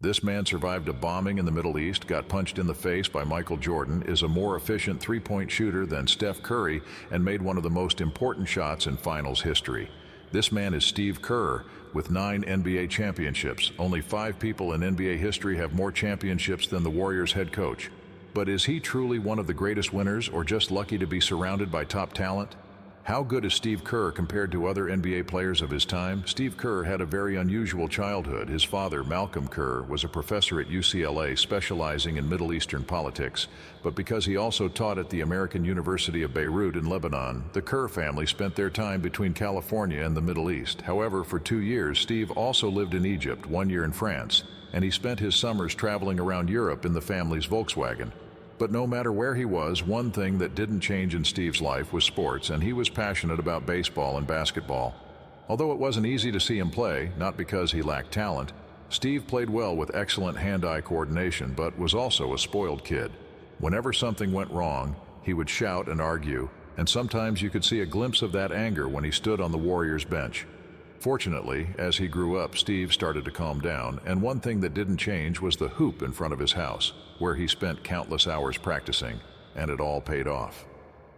This man survived a bombing in the Middle East, got punched in the face by Michael Jordan, is a more efficient three-point shooter than Steph Curry, and made one of the most important shots in finals history. This man is Steve Kerr, with 9 NBA championships. Only 5 people in NBA history have more championships than the Warriors head coach. But is he truly one of the greatest winners, or just lucky to be surrounded by top talent? How good is Steve Kerr compared to other NBA players of his time? Steve Kerr had a very unusual childhood. His father, Malcolm Kerr, was a professor at UCLA specializing in Middle Eastern politics, but because he also taught at the American University of Beirut in Lebanon, the Kerr family spent their time between California and the Middle East. However, for 2 years, Steve also lived in Egypt, 1 year in France, and he spent his summers traveling around Europe in the family's Volkswagen. But no matter where he was, one thing that didn't change in Steve's life was sports, and he was passionate about baseball and basketball. Although it wasn't easy to see him play, not because he lacked talent, Steve played well with excellent hand-eye coordination, but was also a spoiled kid. Whenever something went wrong, he would shout and argue, and sometimes you could see a glimpse of that anger when he stood on the Warriors bench. Fortunately, as he grew up, Steve started to calm down, and one thing that didn't change was the hoop in front of his house, where he spent countless hours practicing, and it all paid off.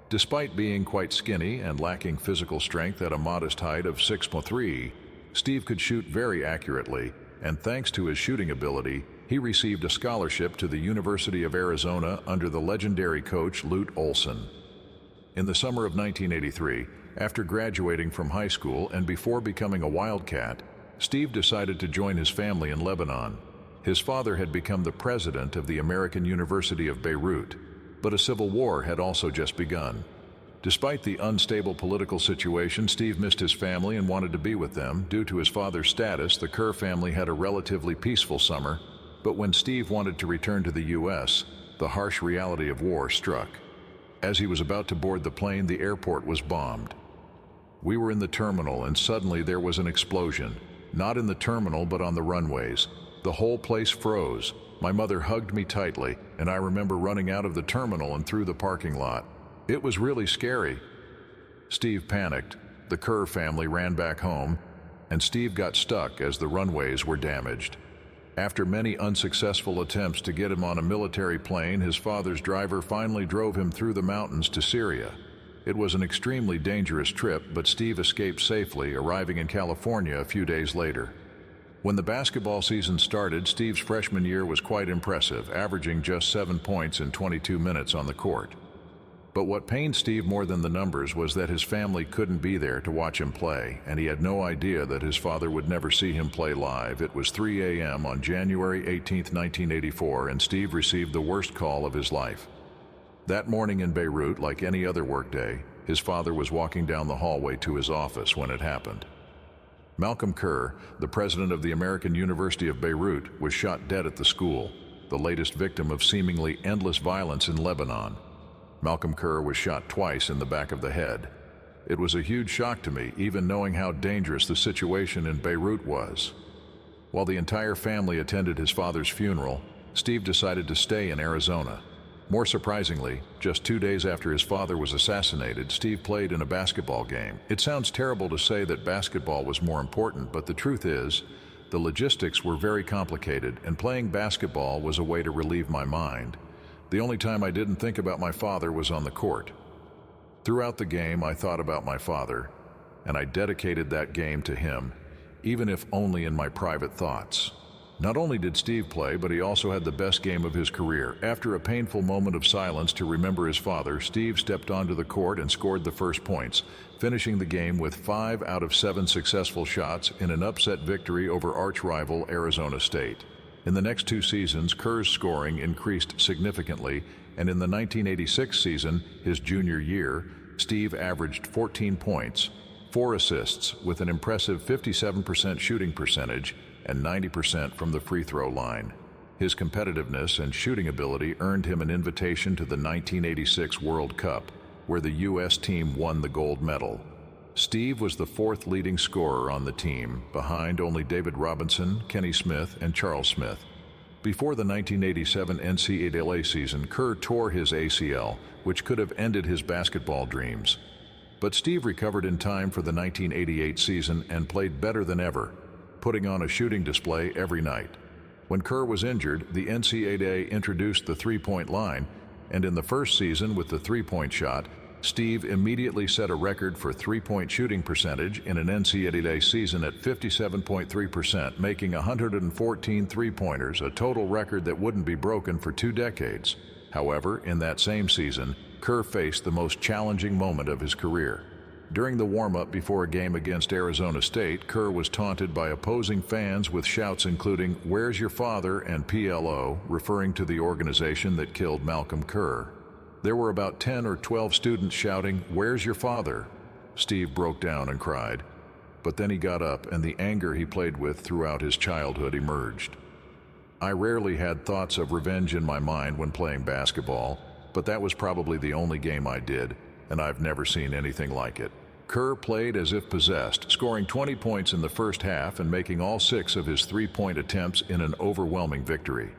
Despite being quite skinny and lacking physical strength at a modest height of 6'3", Steve could shoot very accurately, and thanks to his shooting ability, he received a scholarship to the University of Arizona under the legendary coach Lute Olson. In the summer of 1983, after graduating from high school and before becoming a Wildcat, Steve decided to join his family in Lebanon. His father had become the president of the American University of Beirut, but a civil war had also just begun. Despite the unstable political situation, Steve missed his family and wanted to be with them. Due to his father's status, the Kerr family had a relatively peaceful summer, but when Steve wanted to return to the U.S., the harsh reality of war struck. As he was about to board the plane, the airport was bombed. We were in the terminal, and suddenly there was an explosion. Not in the terminal, but on the runways. The whole place froze. My mother hugged me tightly, and I remember running out of the terminal and through the parking lot. It was really scary. Steve panicked. The Kerr family ran back home, and Steve got stuck as the runways were damaged. After many unsuccessful attempts to get him on a military plane, his father's driver finally drove him through the mountains to Syria. It was an extremely dangerous trip, but Steve escaped safely, arriving in California a few days later. When the basketball season started, Steve's freshman year was quite impressive, averaging just 7 points in 22 minutes on the court. But what pained Steve more than the numbers was that his family couldn't be there to watch him play, and he had no idea that his father would never see him play live. It was 3 a.m. on January 18, 1984, and Steve received the worst call of his life. That morning in Beirut, like any other workday, his father was walking down the hallway to his office when it happened. Malcolm Kerr, the president of the American University of Beirut, was shot dead at the school, the latest victim of seemingly endless violence in Lebanon. Malcolm Kerr was shot twice in the back of the head. It was a huge shock to me, even knowing how dangerous the situation in Beirut was. While the entire family attended his father's funeral, Steve decided to stay in Arizona. More surprisingly, just 2 days after his father was assassinated, Steve played in a basketball game. It sounds terrible to say that basketball was more important, but the truth is, the logistics were very complicated, and playing basketball was a way to relieve my mind. The only time I didn't think about my father was on the court. Throughout the game, I thought about my father, and I dedicated that game to him, even if only in my private thoughts. Not only did Steve play, but he also had the best game of his career. After a painful moment of silence to remember his father, Steve stepped onto the court and scored the first points, finishing the game with 5 out of 7 successful shots in an upset victory over arch-rival Arizona State. In the next 2 seasons, Kerr's scoring increased significantly, and in the 1986 season, his junior year, Steve averaged 14 points, 4 assists, with an impressive 57% shooting percentage and 90% from the free throw line. His competitiveness and shooting ability earned him an invitation to the 1986 World Cup, where the U.S. team won the gold medal. Steve was the 4th leading scorer on the team, behind only David Robinson, Kenny Smith, and Charles Smith. Before the 1987 NCAA season, Kerr tore his ACL, which could have ended his basketball dreams. But Steve recovered in time for the 1988 season and played better than ever, putting on a shooting display every night. When Kerr was injured, the NCAA introduced the three-point line, and in the first season with the three-point shot, Steve immediately set a record for three-point shooting percentage in an NCAA season at 57.3%, making 114 three-pointers, a total record that wouldn't be broken for 2 decades. However, in that same season, Kerr faced the most challenging moment of his career. During the warm-up before a game against Arizona State, Kerr was taunted by opposing fans with shouts including "Where's your father?" and PLO, referring to the organization that killed Malcolm Kerr. There were about 10 or 12 students shouting, "Where's your father?" Steve broke down and cried. But then he got up, and the anger he played with throughout his childhood emerged. I rarely had thoughts of revenge in my mind when playing basketball, but that was probably the only game I did, and I've never seen anything like it. Kerr played as if possessed, scoring 20 points in the first half and making all 6 of his three-point attempts in an overwhelming victory.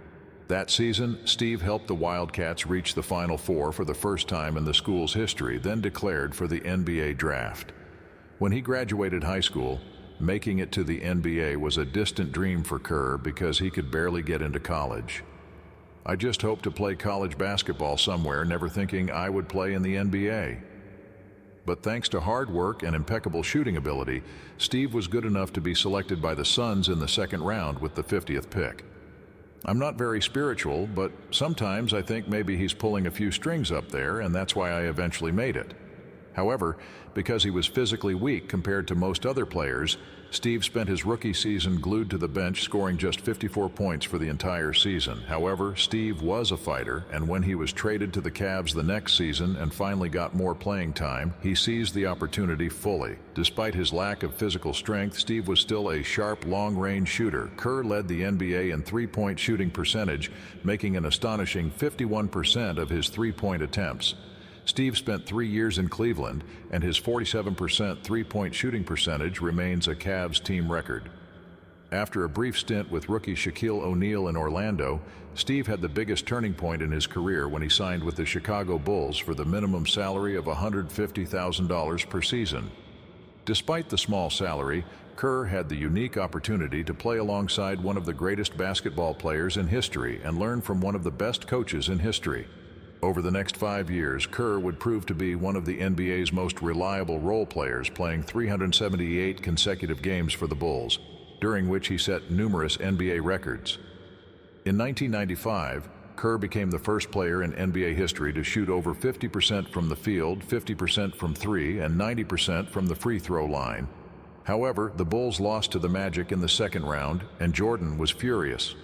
That season, Steve helped the Wildcats reach the Final Four for the first time in the school's history, then declared for the NBA draft. When he graduated high school, making it to the NBA was a distant dream for Kerr because he could barely get into college. "I just hoped to play college basketball somewhere, never thinking I would play in the NBA." But thanks to hard work and impeccable shooting ability, Steve was good enough to be selected by the Suns in the second round with the 50th pick. I'm not very spiritual, but sometimes I think maybe he's pulling a few strings up there, and that's why I eventually made it. However, because he was physically weak compared to most other players, Steve spent his rookie season glued to the bench, scoring just 54 points for the entire season. However, Steve was a fighter, and when he was traded to the Cavs the next season and finally got more playing time, he seized the opportunity fully. Despite his lack of physical strength, Steve was still a sharp, long-range shooter. Kerr led the NBA in three-point shooting percentage, making an astonishing 51% of his three-point attempts. Steve spent 3 years in Cleveland, and his 47% three-point shooting percentage remains a Cavs team record. After a brief stint with rookie Shaquille O'Neal in Orlando, Steve had the biggest turning point in his career when he signed with the Chicago Bulls for the minimum salary of $150,000 per season. Despite the small salary, Kerr had the unique opportunity to play alongside one of the greatest basketball players in history and learn from one of the best coaches in history. Over the next 5 years, Kerr would prove to be one of the NBA's most reliable role players, playing 378 consecutive games for the Bulls, during which he set numerous NBA records. In 1995, Kerr became the first player in NBA history to shoot over 50% from the field, 50% from three, and 90% from the free throw line. However, the Bulls lost to the Magic in the second round, and Jordan was furious.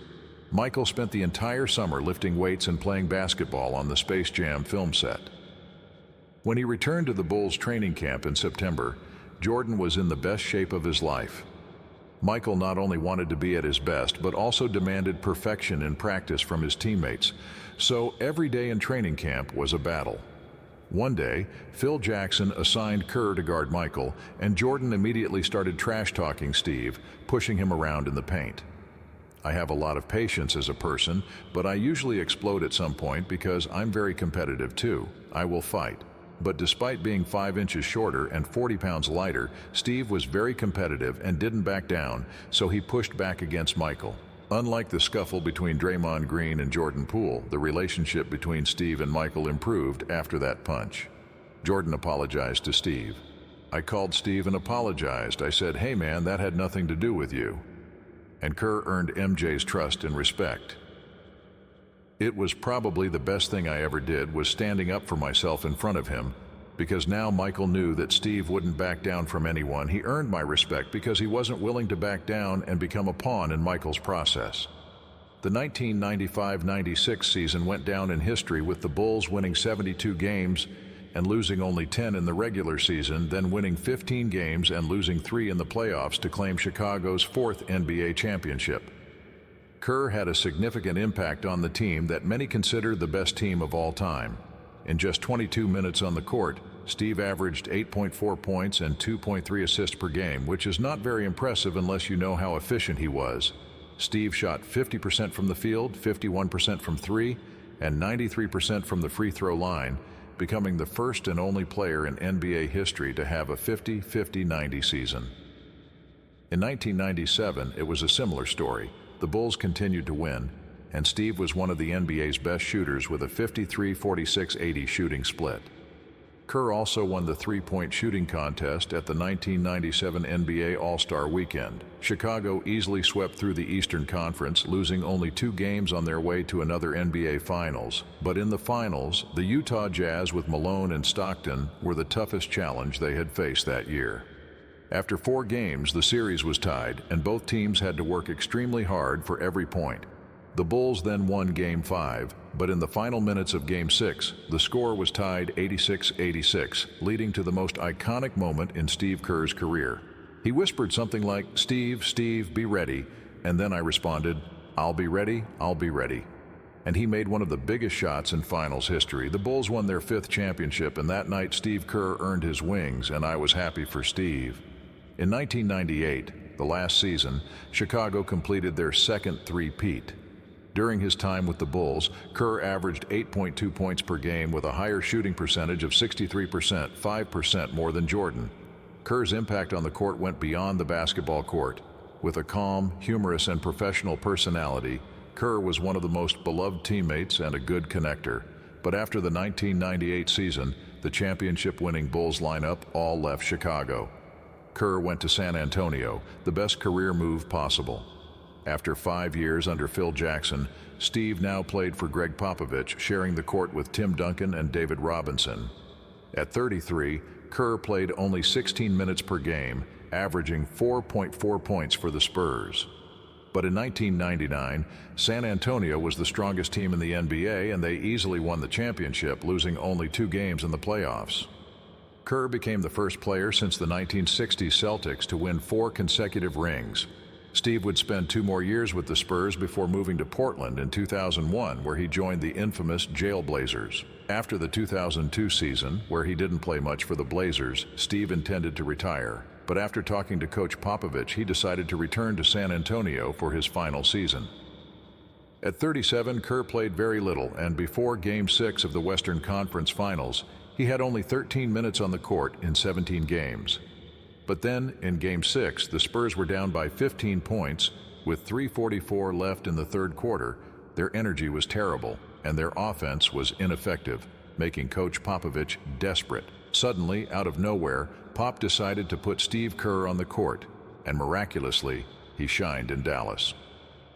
Michael spent the entire summer lifting weights and playing basketball on the Space Jam film set. When he returned to the Bulls training camp in September, Jordan was in the best shape of his life. Michael not only wanted to be at his best, but also demanded perfection in practice from his teammates, so every day in training camp was a battle. One day, Phil Jackson assigned Kerr to guard Michael, and Jordan immediately started trash-talking Steve, pushing him around in the paint. I have a lot of patience as a person, but I usually explode at some point because I'm very competitive too. I will fight. But despite being 5 inches shorter and 40 pounds lighter, Steve was very competitive and didn't back down, so he pushed back against Michael. Unlike the scuffle between Draymond Green and Jordan Poole, the relationship between Steve and Michael improved after that punch. Jordan apologized to Steve. I called Steve and apologized. I said, "Hey man, that had nothing to do with you." And Kerr earned MJ's trust and respect. It was probably the best thing I ever did was standing up for myself in front of him, because now Michael knew that Steve wouldn't back down from anyone. He earned my respect because he wasn't willing to back down and become a pawn in Michael's process. The 1995-96 season went down in history with the Bulls winning 72 games and losing only 10 in the regular season, then winning 15 games and losing 3 in the playoffs to claim Chicago's 4th NBA championship. Kerr had a significant impact on the team that many consider the best team of all time. In just 22 minutes on the court, Steve averaged 8.4 points and 2.3 assists per game, which is not very impressive unless you know how efficient he was. Steve shot 50% from the field, 51% from three, and 93% from the free throw line, becoming the first and only player in NBA history to have a 50-50-90 season. In 1997, it was a similar story. the Bulls continued to win, and Steve was one of the NBA's best shooters with a 53-46-80 shooting split. Kerr also won the three-point shooting contest at the 1997 NBA All-Star Weekend. Chicago easily swept through the Eastern Conference, losing only 2 games on their way to another NBA Finals. But in the Finals, the Utah Jazz with Malone and Stockton were the toughest challenge they had faced that year. After 4 games, the series was tied, and both teams had to work extremely hard for every point. The Bulls then won Game 5, but in the final minutes of Game 6, the score was tied 86-86, leading to the most iconic moment in Steve Kerr's career. He whispered something like, "Steve, Steve, be ready," and then I responded, "I'll be ready, I'll be ready." And he made one of the biggest shots in finals history. The Bulls won their 5th championship, and that night Steve Kerr earned his wings, and I was happy for Steve. In 1998, the last season, Chicago completed their second three-peat. During his time with the Bulls, Kerr averaged 8.2 points per game with a higher shooting percentage of 63%, 5% more than Jordan. Kerr's impact on the court went beyond the basketball court. With a calm, humorous, and professional personality, Kerr was one of the most beloved teammates and a good connector. But after the 1998 season, the championship-winning Bulls lineup all left Chicago. Kerr went to San Antonio, the best career move possible. After 5 years under Phil Jackson, Steve now played for Greg Popovich, sharing the court with Tim Duncan and David Robinson. At 33, Kerr played only 16 minutes per game, averaging 4.4 points for the Spurs. But in 1999, San Antonio was the strongest team in the NBA, and they easily won the championship, losing only 2 games in the playoffs. Kerr became the first player since the 1960s Celtics to win 4 consecutive rings. Steve would spend 2 more years with the Spurs before moving to Portland in 2001, where he joined the infamous Jailblazers. After the 2002 season, where he didn't play much for the Blazers, Steve intended to retire. But after talking to Coach Popovich, he decided to return to San Antonio for his final season. At 37, Kerr played very little, and before Game 6 of the Western Conference Finals, he had only 13 minutes on the court in 17 games. But then, in Game 6, the Spurs were down by 15 points. With 3:44 left in the third quarter, their energy was terrible, and their offense was ineffective, making Coach Popovich desperate. Suddenly, out of nowhere, Pop decided to put Steve Kerr on the court, and miraculously, he shined in Dallas.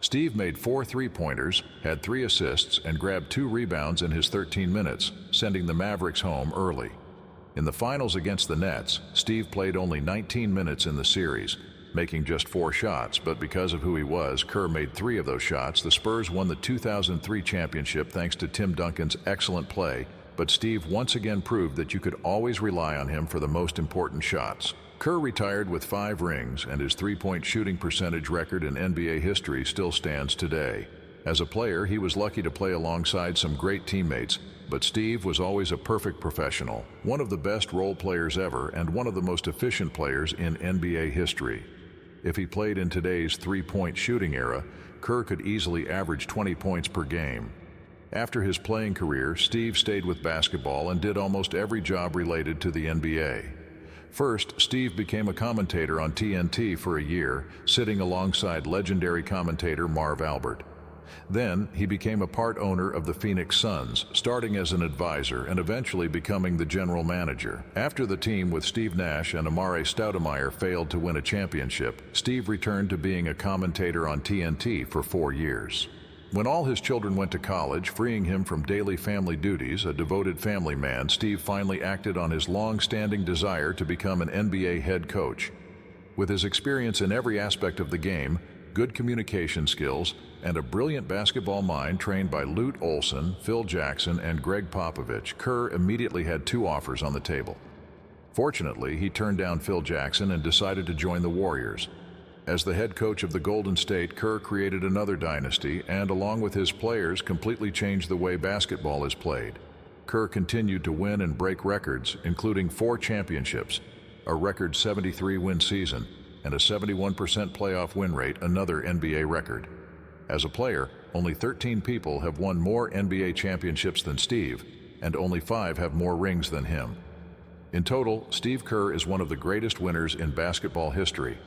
Steve made 4 three-pointers, had 3 assists, and grabbed 2 rebounds in his 13 minutes, sending the Mavericks home early. In the finals against the Nets, Steve played only 19 minutes in the series, making just 4 shots, but because of who he was, Kerr made 3 of those shots. The Spurs won the 2003 championship thanks to Tim Duncan's excellent play, but Steve once again proved that you could always rely on him for the most important shots. Kerr retired with 5 rings, and his three-point shooting percentage record in NBA history still stands today. As a player, he was lucky to play alongside some great teammates, but Steve was always a perfect professional, one of the best role players ever, and one of the most efficient players in NBA history. If he played in today's three-point shooting era, Kerr could easily average 20 points per game. After his playing career, Steve stayed with basketball and did almost every job related to the NBA. First, Steve became a commentator on TNT for a year, sitting alongside legendary commentator Marv Albert. Then, he became a part owner of the Phoenix Suns, starting as an advisor and eventually becoming the general manager. After the team with Steve Nash and Amare Stoudemire failed to win a championship, Steve returned to being a commentator on TNT for 4 years. When all his children went to college, freeing him from daily family duties, a devoted family man, Steve finally acted on his long-standing desire to become an NBA head coach. With his experience in every aspect of the game, good communication skills, and a brilliant basketball mind trained by Lute Olson, Phil Jackson, and Greg Popovich, Kerr immediately had 2 offers on the table. Fortunately, he turned down Phil Jackson and decided to join the Warriors. As the head coach of the Golden State, Kerr created another dynasty and, along with his players, completely changed the way basketball is played. Kerr continued to win and break records, including 4 championships, a record 73-win season, and a 71% playoff win rate, another NBA record. As a player, only 13 people have won more NBA championships than Steve, and only 5 have more rings than him. In total, Steve Kerr is one of the greatest winners in basketball history.